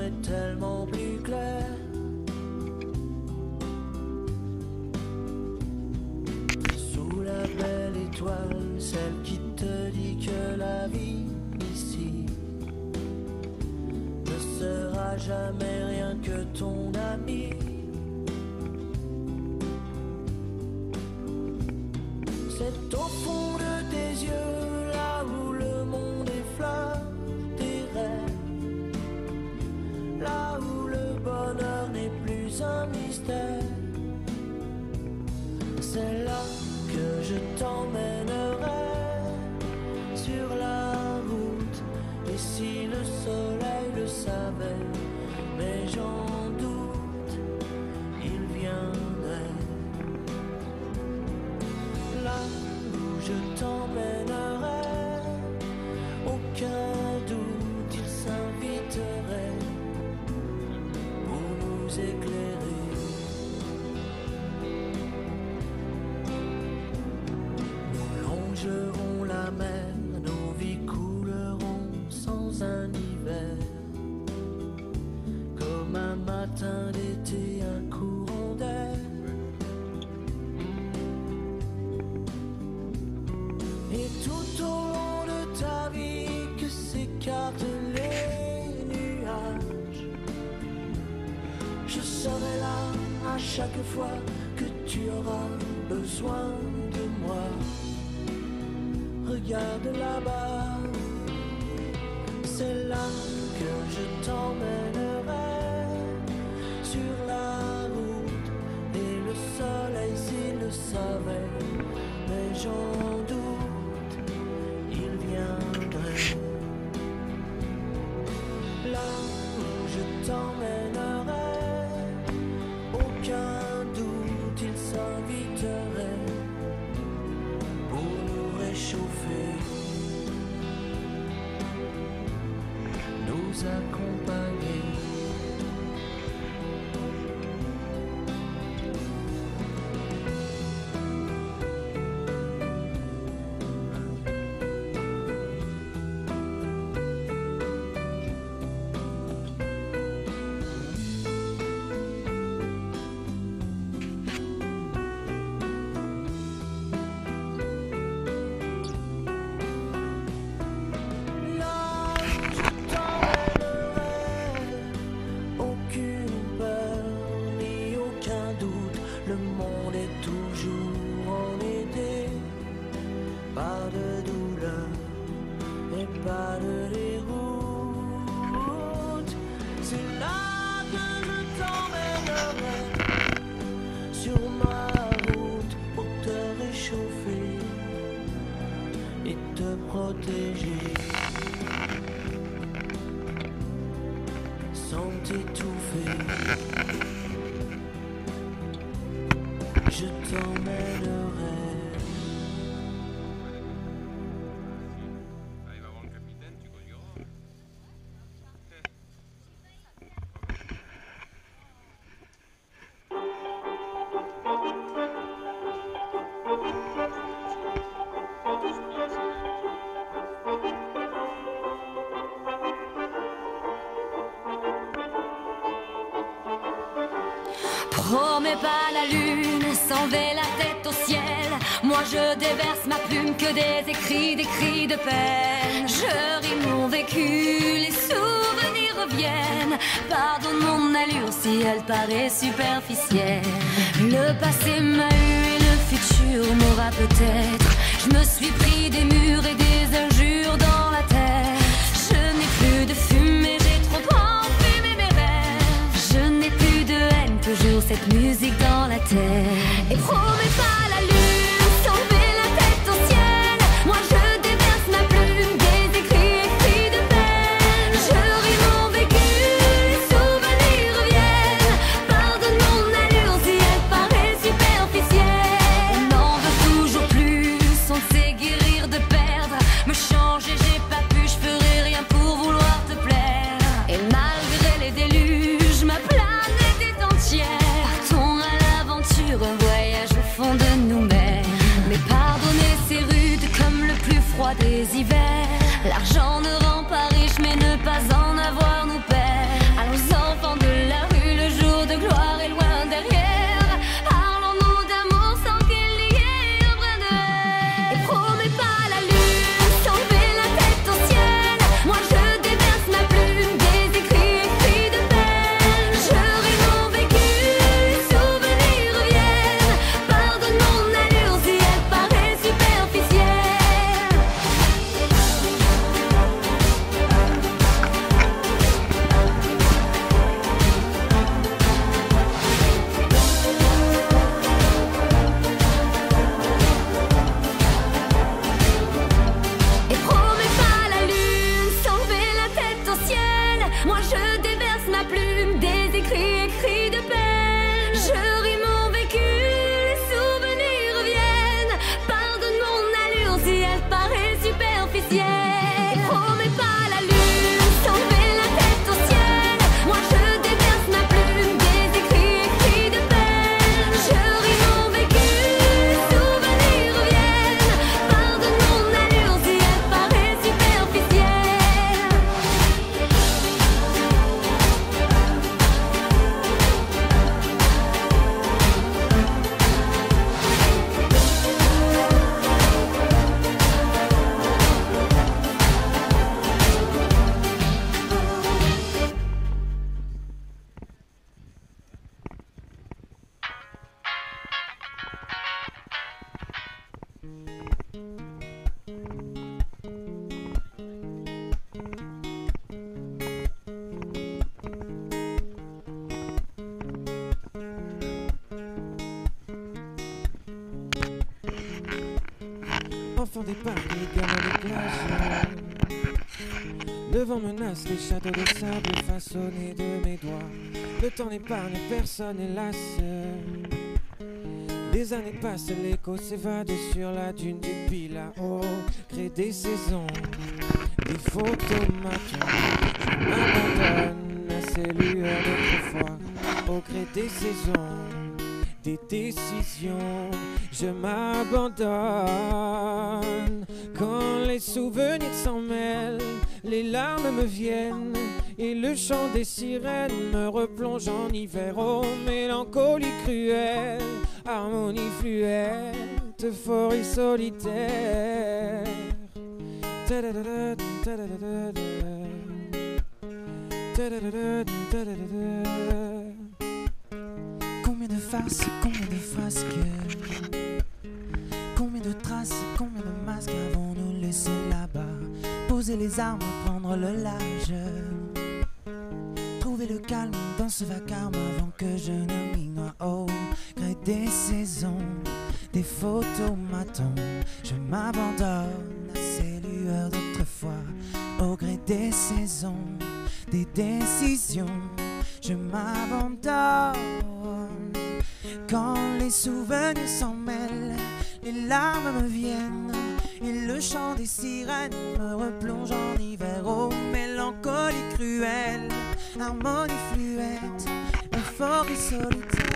est tellement plus clair. Sous la belle étoile, celle qui te dit que la vie ici ne sera jamais rien que ton ami. C'est au fond de tes yeux, là où le monde effleure tes rêves, là où le bonheur n'est plus un mystère. C'est là que je t'emmènerai sur la route. Et si le soleil le savait, mais j'en doute, il viendrait. Là où je t'emmènerai, aucun doute, il s'inviterait pour nous éclairer. Nous longerons la mer, nos vies couleront sans un hiver, comme un matin d'été, un courant d'air. Et tout au long de ta vie que s'écartent les nuages, je serai là à chaque fois que tu auras besoin de moi. Regarde là-bas, c'est là que je t'emmènerai sur la route. Et le soleil s'il le savait, mais j'en doute, il viendrait. Là où je t'emmènerai, aucun doute, il s'inviterait pour nous réchauffer, nous accompagner. Le monde est toujours en été, pas de douleur et pas de déroute. C'est là que je t'emmènerai sur ma route pour te réchauffer et te protéger sans t'étouffer. Je t'emmènerai. Allez, va voir le capitaine, tu conduiras. Promets pas la lune, s'enlever la tête au ciel. Moi je déverse ma plume que des écrits, des cris de peine. Je ris mon vécu, les souvenirs reviennent. Pardonne mon allure si elle paraît superficielle. Le passé m'a eu et le futur m'aura peut-être. Je me suis pris des murs et des injures dans la tête. Je n'ai plus de fumée, j'ai trop enfumé mes rêves. Je n'ai plus de haine, toujours cette musique dans la tête. Et promets pas la lune, s'enlever la tête au ciel. Moi je déverse ma plume, des écrits de peine. Je ris mon vécu, les souvenirs reviennent. Pardonne mon allure si elle paraît superficielle. On en veut toujours plus, on sait guérir de perdre. Me changer j'ai pas pu, je ferai rien pour vouloir te plaire. Et malgré les déluges, ma planète est entière. Partons à l'aventure, un voyage au fond de nous-mêmes. Mais pardonner c'est rude comme le plus froid des hivers. L'argent ne rend pas riche mais ne pas en avoir nous perd. Allons-y. Moi je déverse ma plume, des écrits de peine. Je ris mon vécu, les souvenirs reviennent. Pardonne mon allure si elle paraît superficielle. Et promets pas la lune, sans lever la tête au ciel. Moi je déverse ma plume, des écrits de peine. Je ris mon vécu, les souvenirs reviennent. Pardonne mon allure si elle paraît superficielle. Enfant des parcs, les gamins des plages. Le vent menace les châteaux de sable façonnés de mes doigts. Le temps n'épargne personne, hélas. Des années passent, l'écho s'évade sur la dune du Pilat. Au gré des saisons, des photomatons. Je m'abandonne à ces lueurs d'autrefois. Au gré des saisons, des décisions, je m'abandonne. Quand les souvenirs s'en mêlent, les larmes me viennent et le chant des sirènes me replonge en hiver. Oh, mélancolie cruelle, harmonie fluette, euphorie solitaire. Ta-da-da-da, ta-da-da-da-da. Ta-da-da-da, ta-da-da-da. Combien de farces, combien de frasques, combien de traces, combien de masques avons-nous laissé là-bas? Poser les armes, prendre le large, trouver le calme dans ce vacarme avant que je ne m'y noie. Au gré des saisons, des photomatons, je m'abandonne à ces lueurs d'autrefois. Au gré des saisons, des décisions, je m'abandonne. Quand les souvenirs s'en mêlent, les larmes me viennent et le chant des sirènes me replonge en hiver. Oh, mélancolie cruelle, harmonie fluette, euphorie solitaire.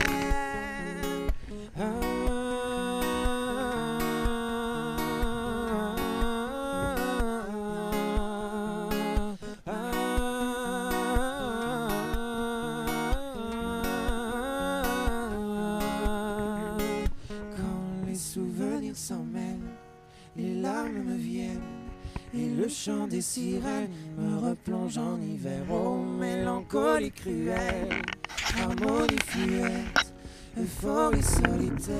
S'en mêlent, les larmes me viennent et le chant des sirènes me replonge en hiver. Oh, mélancolie cruelle, harmonie fluette, euphorie solitaire.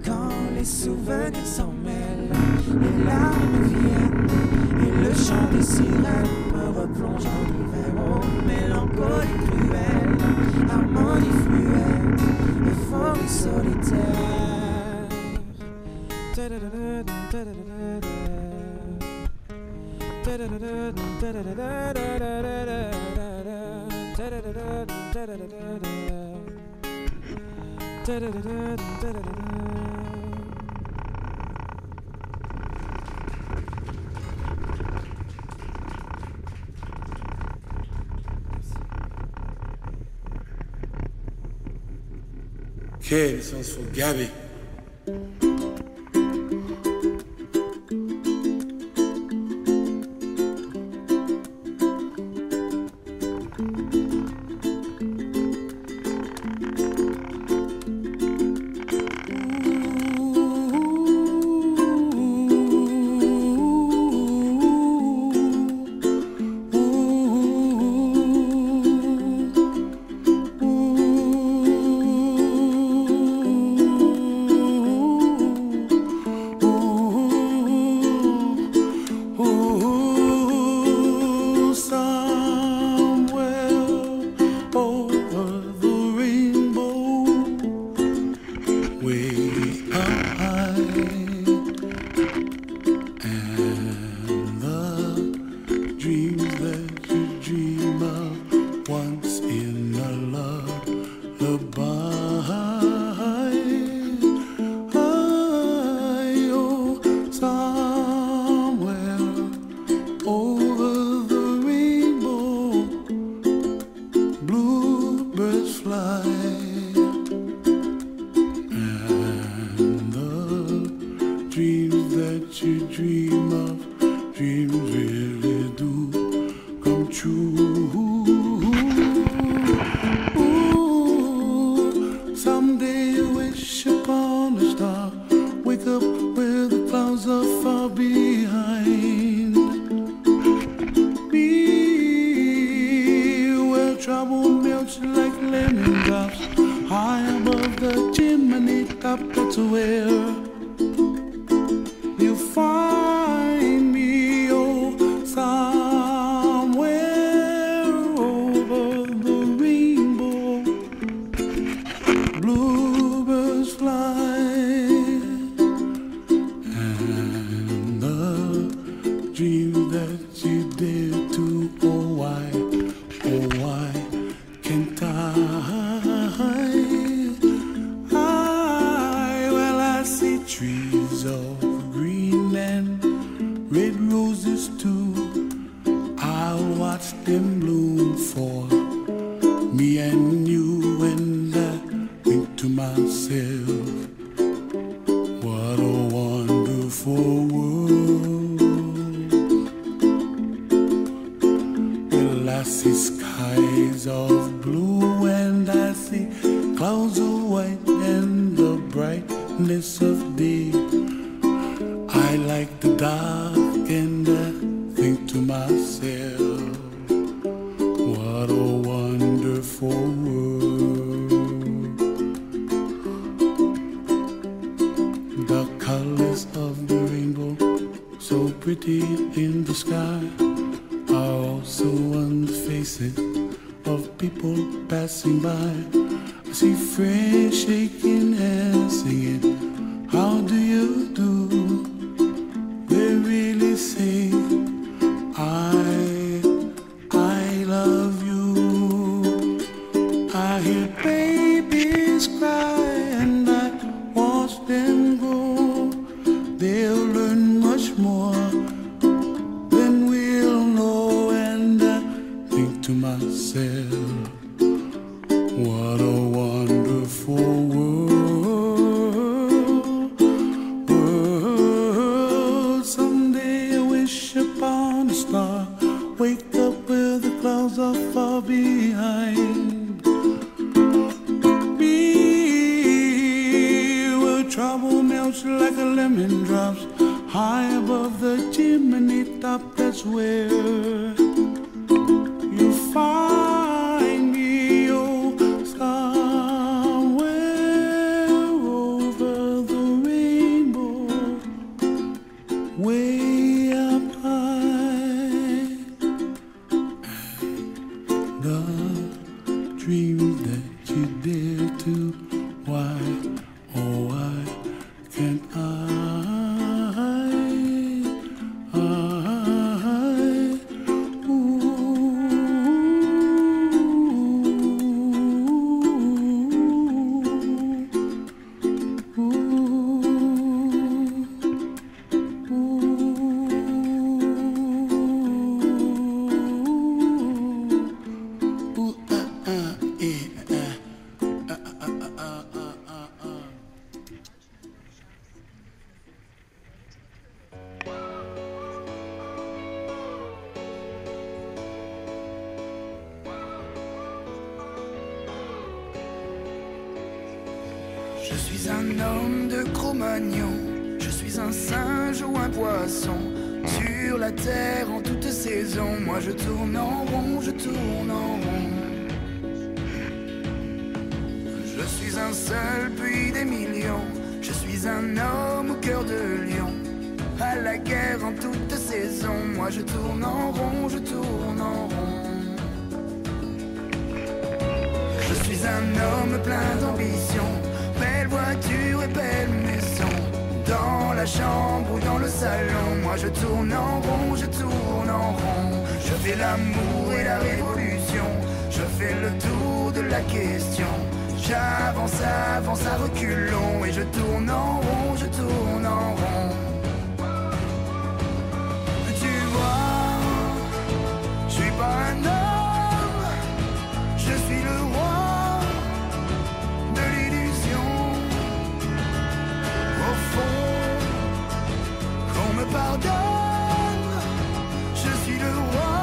Quand les souvenirs s'en mêlent, les larmes me viennent et le chant des sirènes me replonge en hiver. Oh, mélancolie cruelle, harmonie fluette, euphorie solitaire. Che sono sul Gabi. come true. Someday you wish upon a star, wake up where the clouds are far behind me, where trouble melts like lemon drops, high above the chimney top. That's where you find me, oh, somewhere over the rainbow. Bluebirds fly, and the dream that you dare to, oh why can't I? Well, I see trees of green and red roses too. I'll watch them bloom for me and you, and I think to myself, what a wonderful world. Well, I see skies of blue and I see clouds of white and the brightness of day. I like the dark and I think to myself, what a wonderful world. The colors of the rainbow, so pretty in the sky, are also on the faces of people passing by. I see friends shaking hands singing, how do you do? They really say, I love you. I hear babies cry and I watch them grow. They'll learn much more than we'll know, and I think to myself, what a wonderful world. Someday I wish upon a star, wake up where the clouds are far behind me, where trouble melts like a lemon drops, high above the chimney top. That's where you find me, oh, somewhere over the rainbow, way up high. The dreams that you dare to, why, oh why can't I? Je suis un homme de Cro-Magnon, je suis un singe ou un poisson. Sur la terre en toute saison, moi je tourne en rond, je tourne en rond. Je suis un seul puis des millions, je suis un homme au cœur de lion. À la guerre en toute saison, moi je tourne en rond, je tourne en rond. Je suis un homme plein d'ambition, belle voiture et belle maison. Dans la chambre ou dans le salon, moi je tourne en rond, je tourne en rond. Je fais l'amour et la révolution, je fais le tour de la question. J'avance, avance à reculons et je tourne en rond, je tourne en rond. Tu vois, je suis pas un homme, je suis le roi de l'illusion. Au fond, qu'on me pardonne, je suis le roi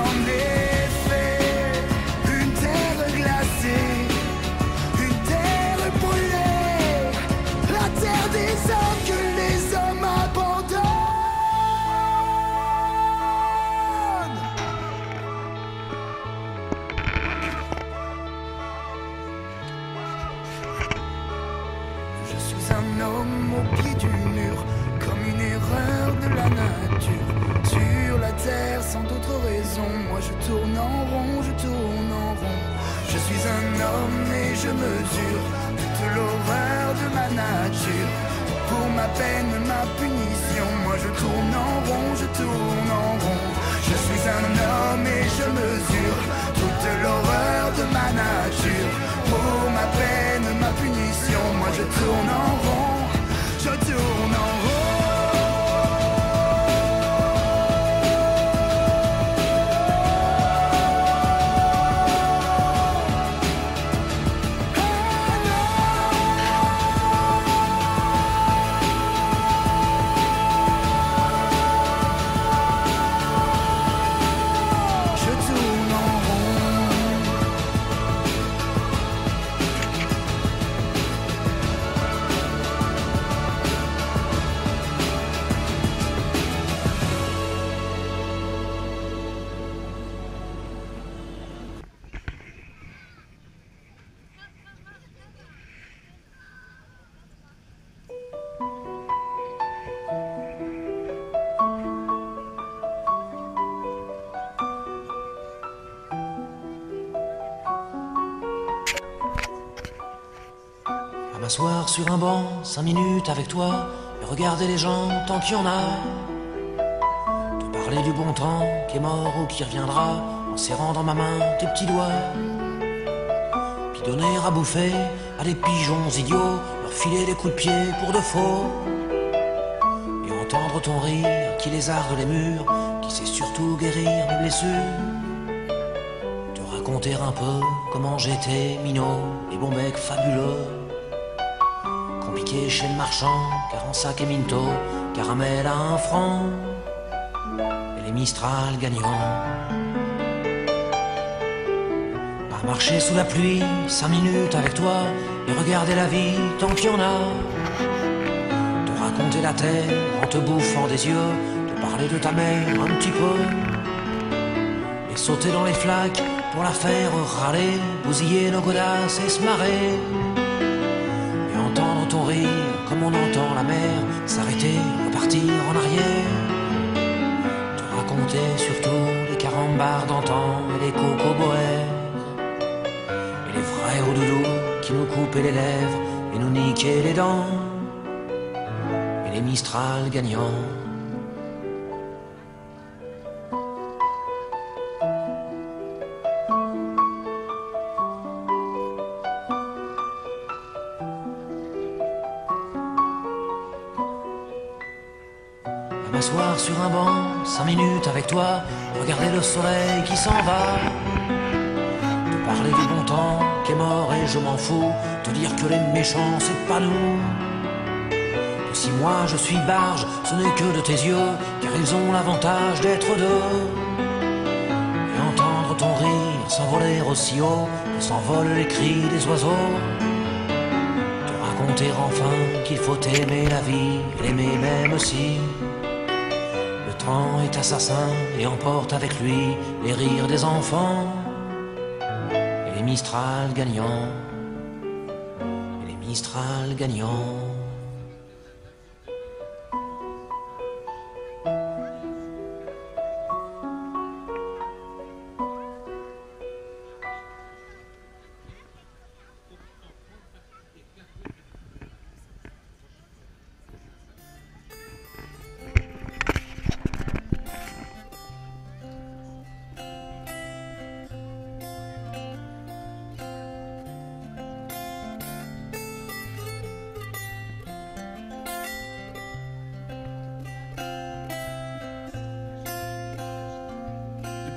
en effet une terre glacée, une terre brûlée, la terre des hommes que les hommes abandonnent. Je suis un homme au pied du mur, comme une erreur de la nature. Sur la terre sans d'autre raison, moi je tourne en rond, je tourne en rond. Je suis un homme et je mesure toute l'horreur de ma nature. Pour ma peine, ma punition, moi je tourne en rond, je tourne en rond. Je suis un homme et je mesure toute l'horreur de ma nature. Pour ma peine, ma punition, moi je tourne en rond, je tourne en rond. À m'asseoir sur un banc, 5 minutes avec toi, et regarder les gens tant qu'il y en a. Te parler du bon temps qui est mort ou qui reviendra, en serrant dans ma main tes petits doigts. Puis donner à bouffer à des pigeons idiots, leur filer des coups de pied pour de faux. Et entendre ton rire qui lézarde les murs, qui sait surtout guérir mes blessures. Te raconter un peu comment j'étais minot, les bons becs fabuleux. Compliqué chez le marchand, car en sac et minto, caramel à 1 franc, et les Mistral gagnants. À marcher sous la pluie, 5 minutes avec toi, et regarder la vie tant qu'il y en a. Te raconter la terre en te bouffant des yeux, te parler de ta mère un petit peu, et sauter dans les flaques pour la faire râler, bousiller nos godasses et se marrer. Entendre ton rire comme on entend la mer s'arrêter, repartir en arrière. Te raconter surtout les carambars d'antan et les cocoboères, et les vrais hauts doudous qui nous coupaient les lèvres et nous niquaient les dents, et les Mistral gagnants. M'asseoir sur un banc, 5 minutes avec toi, regarder le soleil qui s'en va. Te parler du bon temps qui est mort et je m'en fous, te dire que les méchants c'est pas nous. Que si moi je suis barge, ce n'est que de tes yeux, car ils ont l'avantage d'être deux. Et entendre ton rire s'envoler aussi haut que s'envolent les cris des oiseaux. Te raconter enfin qu'il faut aimer la vie, l'aimer même aussi. Le temps est assassin et emporte avec lui les rires des enfants, et les Mistral gagnants, et les Mistral gagnants.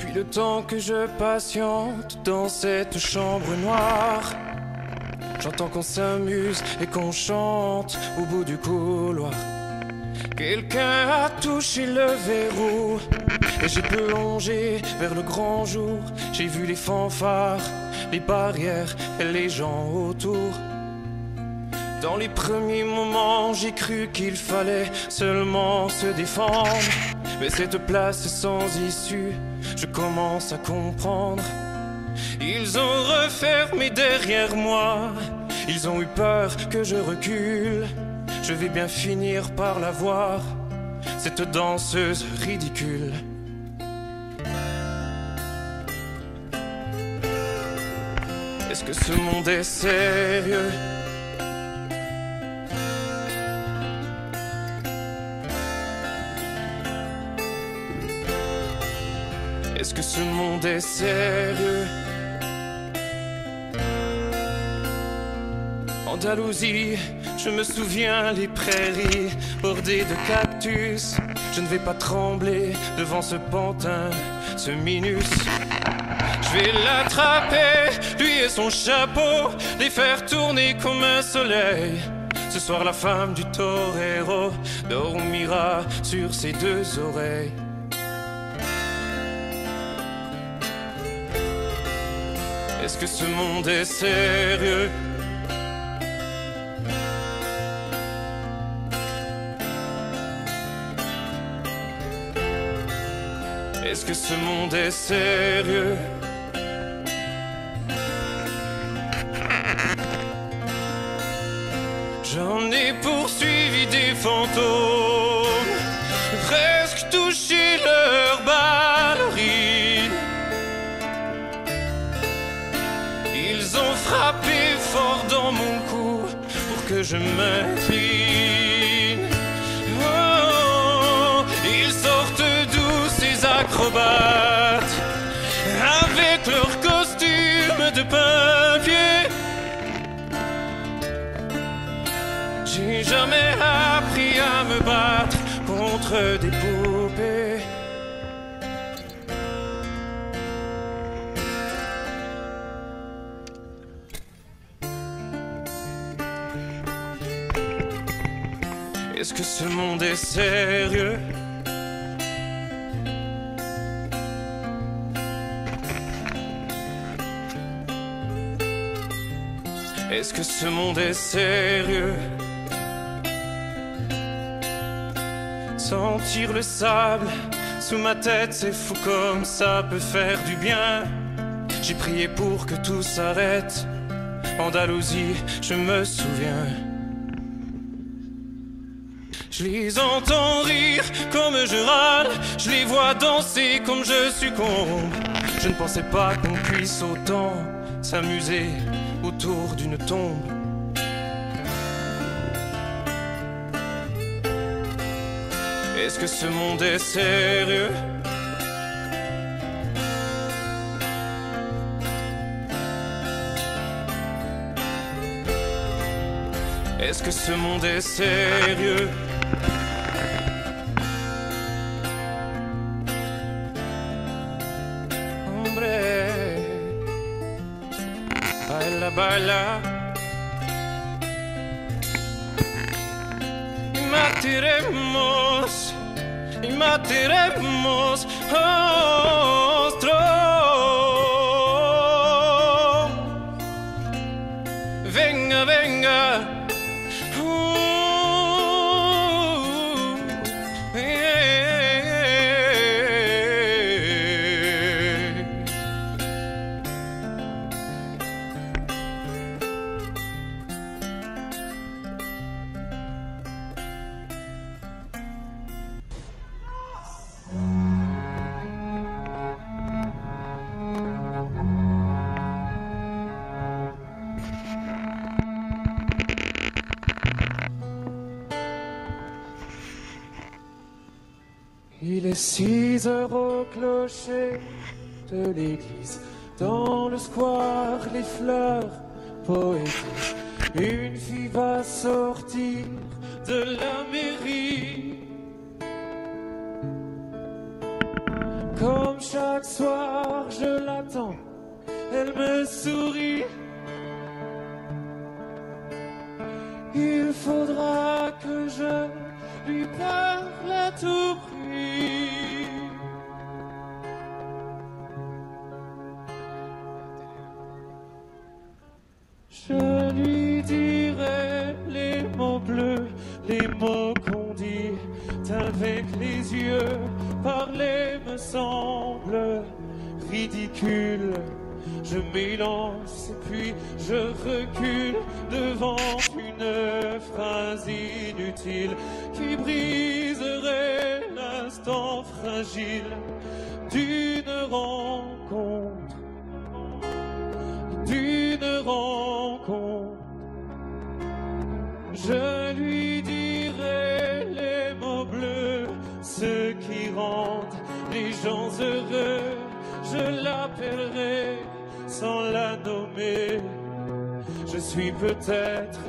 Depuis le temps que je patiente dans cette chambre noire, j'entends qu'on s'amuse et qu'on chante au bout du couloir. Quelqu'un a touché le verrou Et j'ai plongé vers le grand jour. J'ai vu les fanfares, les barrières et les gens autour. Dans les premiers moments, j'ai cru qu'il fallait seulement se défendre. Mais cette place est sans issue, je commence à comprendre. Ils ont refermé derrière moi, ils ont eu peur que je recule. Je vais bien finir par la voir, cette danseuse ridicule. Est-ce que ce monde est sérieux? Est-ce que ce monde est sérieux? Andalousie, je me souviens les prairies bordées de cactus. Je ne vais pas trembler devant ce pantin, ce minus. Je vais l'attraper, lui et son chapeau, les faire tourner comme un soleil. Ce soir la femme du torero dormira sur ses deux oreilles. Est-ce que ce monde est sérieux? Est-ce que ce monde est sérieux? J'en ai poursuivi des fantômes, presque touché leur ballerine. Ils ont frappé fort dans mon cou pour que je m'incline. Oh, ils sortent d'où ces acrobates avec leurs costumes de papier? J'ai jamais appris à me battre contre des poupées. Est-ce que ce monde est sérieux? Est-ce que ce monde est sérieux? Sentir le sable sous ma tête, c'est fou comme ça peut faire du bien. J'ai prié pour que tout s'arrête. Andalousie, je me souviens. Je les entends rire comme je râle, je les vois danser comme je succombe. Je ne pensais pas qu'on puisse autant s'amuser autour d'une tombe. Est-ce que ce monde est sérieux? Est-ce que ce monde est sérieux? Hombre, baila, baila. Y mataremos otro. Venga, venga. Il est 6 heures au clocher de l'église. Dans le square, les fleurs poétiques. Une fille va sortir de la mairie. Comme chaque soir, je l'attends. Elle me sourit. Il faudra que je lui parle à tout prix. Je lui dirai les mots bleus, les mots qu'on dit avec les yeux. Parler me semble ridicule. Je m'élance et puis je recule devant une phrase inutile qui briserait l'instant fragile d'une rencontre. Je lui dirai les mots bleus, ceux qui rendent les gens heureux. Je l'appellerai sans la nommer. Je suis peut-être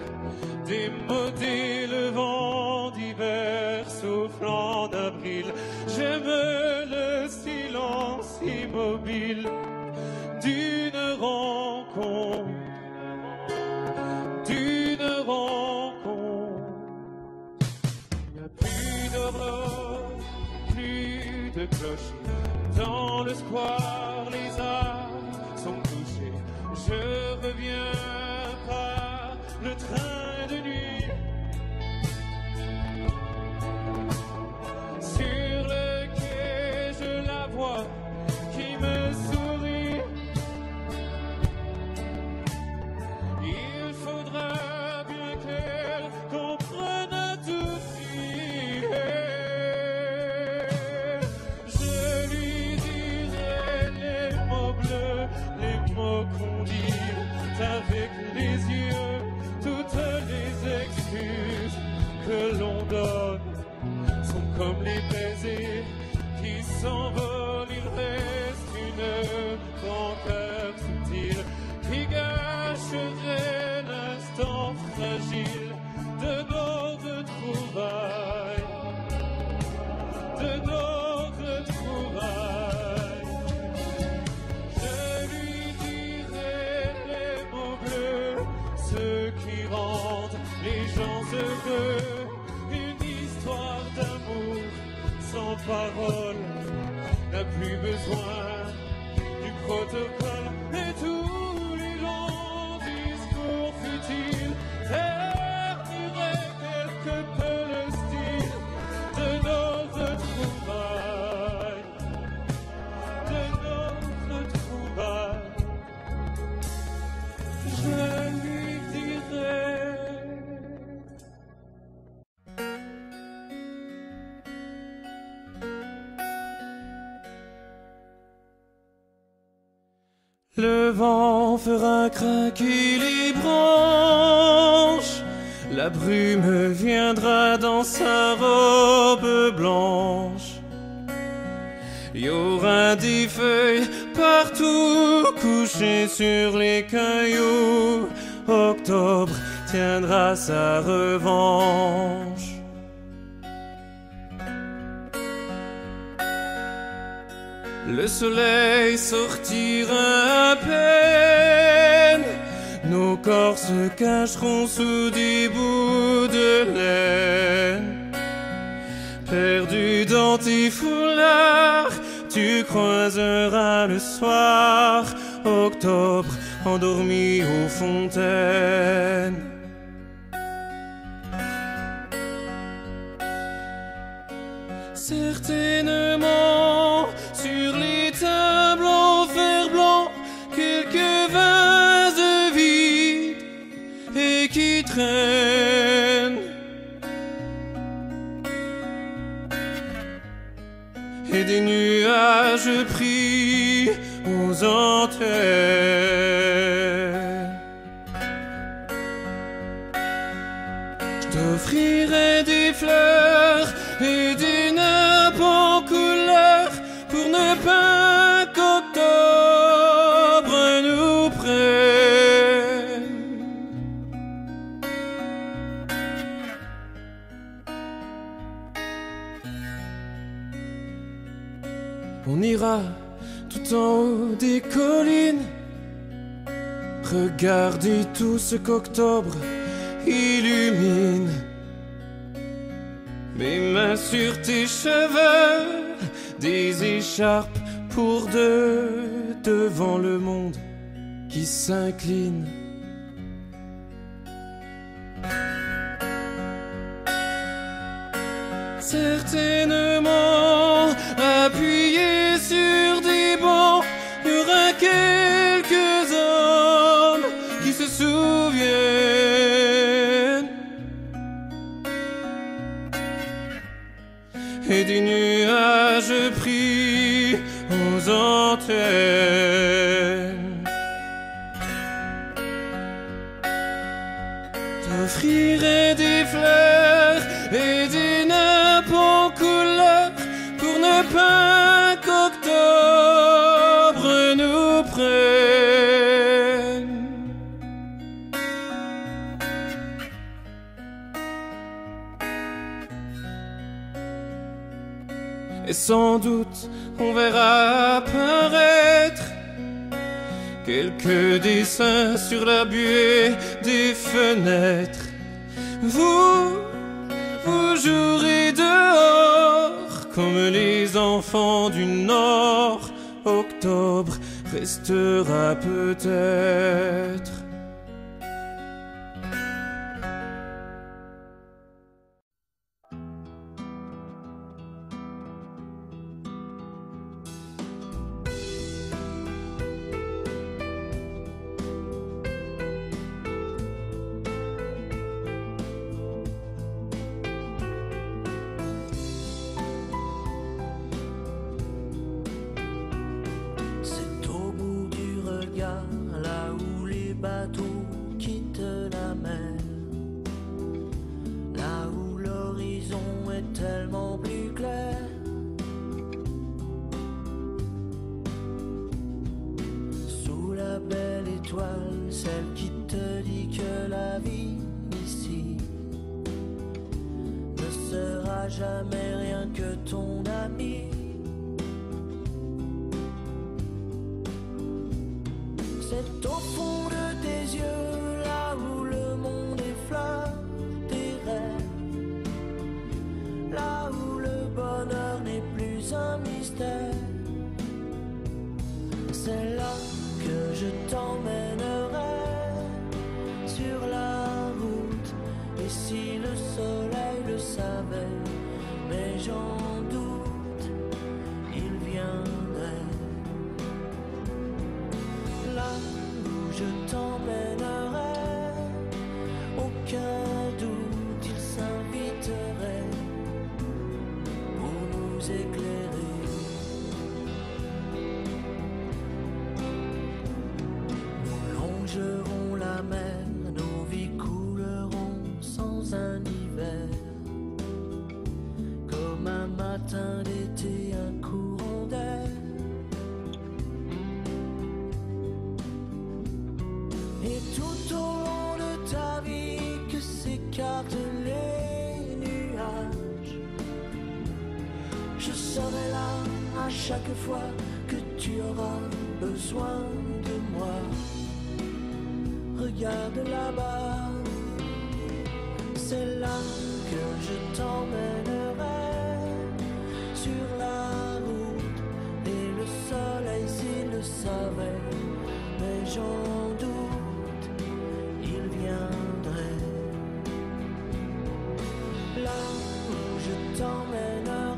démodé, le vent d'hiver souffle en avril. J'aime le silence immobile d'une rencontre. Il n'y a plus d'aurore, plus de clocher. Dans le square, les arbres sont couchés. Je reviens par le train de nuit. Sur le quai, je la vois qui me sourit. Il faudra bien qu'elle comprenne à tout prix. Je lui dirai les mots bleus, les mots qu'on dit avec les yeux. Toutes les excuses que l'on donne sont comme les baisers qui s'envolent. Il reste une rancœur subtile qui gâcherait l'instant fragile de nos retrouvailles, Je lui dirai les mots bleus, ceux qui rendent les gens heureux. Une histoire d'amour sans parole n'a plus besoin du protocole. Et tous les longs discours futiles terniraient quelque peu le style de nos retrouvailles, Je lui dirai. Le vent fera craquer les branches, la brume viendra dans sa robe blanche. Il y aura des feuilles partout couchées sur les cailloux. Octobre tiendra sa revanche. Le soleil sortira à peine, nos corps se cacheront sous des bouts de laine. Perdu dans tes foulards, tu croiseras le soir Octobre endormi aux fontaines. Certainement sur les tables en fer blanc, quelques vases vides et qui traînent, et des nuages pris aux antennes. Je t'offrirai des fleurs et des nappes en couleur pour ne pas qu'octobre nous prenne. On ira tout en haut des collines, regarder tout ce qu'octobre illumine. Mes mains sur tes cheveux, des écharpes pour deux, devant le monde qui s'incline. certainement appuyés sur des bancs, il y aura quelques hommes qui se souviennent. Et des nuages pris aux antennes. T'offrirai des fleurs et des nappes en couleur pour ne pas qu'octobre nous prenne. Et sans doute on verra apparaître quelques dessins sur la buée des fenêtres. Vous jouerez dehors comme les enfants du Nord. Octobre restera peut-être. Là où les bateaux quittent la mer, là où l'horizon est tellement plus clair, sous la belle étoile, celle qui te dit que la vie ici ne sera jamais rien que ton ami. C'est au fond de tes yeux, là où le monde effleure tes rêves, là où le bonheur n'est plus un mystère. C'est là que je t'emmènerai sur la route. Et si le soleil le savait, mais j'en doute, il viendrait. Là où je t'emmènerai, aucun doute, il s'inviterait pour nous éclairer. Nous longerons la mer, nos vies couleront sans un hiver, comme un matin d'été, un courant d'air. Et tout au long de ta vie que s'écartent les nuages, je serai là à chaque fois que tu auras besoin de moi. Regarde là-bas, c'est là que je t'emmènerai sur la route. Et le soleil s'il le savait, mais j'en doute, il viendrait. Là où je t'emmènerai,